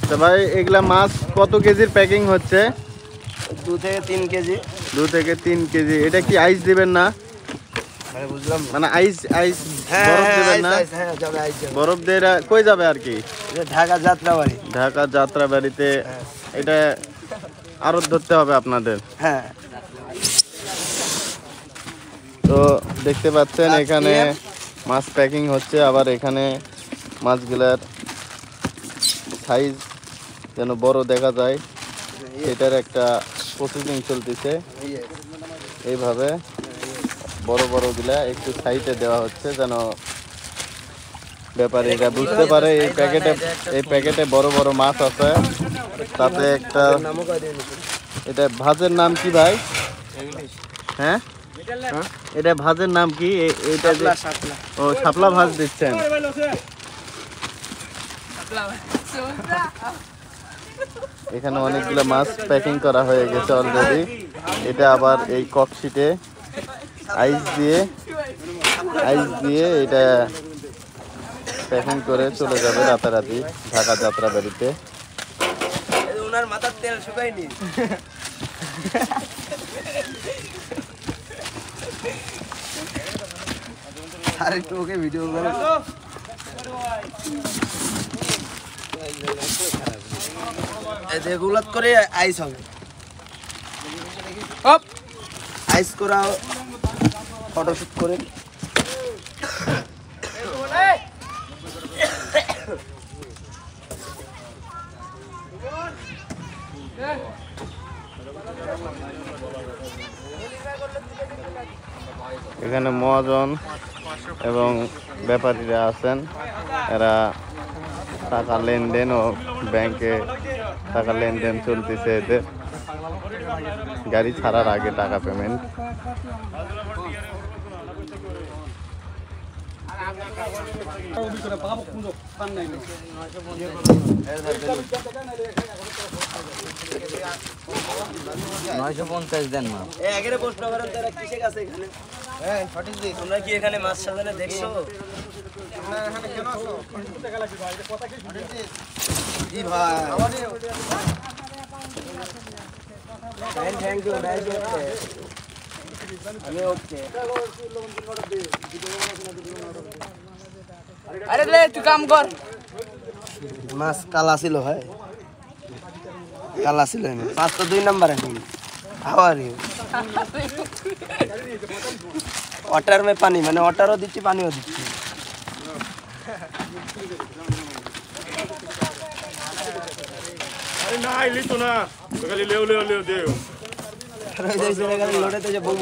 তো ভাই এগুলা মাছ কত কেজির প্যাকিং হচ্ছে? 2 থেকে 3 কেজি। 2 থেকে 3 কেজি। এটা কি আইস দিবেন না? মানে বুঝলাম না। মানে আইস বরফ দিবেন না? হ্যাঁ যাবে আইস যাবে। বরফ দিয়ে এটা কই যাবে আর কি? এটা ঢাকা যাত্রাবাড়ি। ঢাকা যাত্রাবাড়িতে এটা আড়ত ধরতে হবে আপনাদের। হ্যাঁ। তো দেখতে পাচ্ছেন এখানে মাছ প্যাকিং হচ্ছে, আবার এখানে মাছগুলার সাইজ যেন বড় দেখা যায় সেটার একটা প্রসেসিং চলতেছে। এইভাবে বড় বড়গুলা একটু সাইডে দেওয়া হচ্ছে যেন ব্যাপারীরা বুঝতে পারে এই প্যাকেটে বড় বড় মাছ আছে। তাতে একটা এটা ভাজের নাম কি ভাই? হ্যাঁ এটা ভাজের নাম কি? এটা ও শাপলা ভাজ দিচ্ছেন। এখানে অনেকগুলো মাছ প্যাকিং করা হয়ে গেছে অলরেডি। এটা আবার এই ককশিটে আইস দিয়ে এটা প্যাকিং করে চলে যাবে রাতারাতি ঢাকা যাত্রাবাড়িতে। ওনার মাথার তেল শুকায়নি। আর একটু ওকে ভিডিও করে রেগুলার করে আইস হবে। আইস করা ফটোশুট করে এখানে মহাজন এবং ব্যাপারীরা আছেন, এরা টাকা লেনদেন ও ব্যাংকে টাকা লেনদেন চলতেছে এদের। গাড়ি ছাড়ার আগে টাকা পেমেন্ট। দেন না এখানে প্রশ্ন করেন তারা কিসে গেছে এখানে? হ্যাঁ সঠিক দিক। তোমরা কি এখানে মাছ সাজানো দেখছো? তোমরা এখানে কেন আছো? জি ভাই থ্যাংক ইউ আমি ওকে। আরে লে তুই কাম কর। মাছ কালা ছিল ভাই, কালা ছিল। মাছ তো 2 নাম্বার এখন। How are you? ওয়াটার মে পানি, মানে ওয়াটারও দিচ্ছি পানিও দিচ্ছি। আরে না ইলি তো না, খালি লেও লেও লেও দেও। আর ওই যে লোড়েতে যে বউ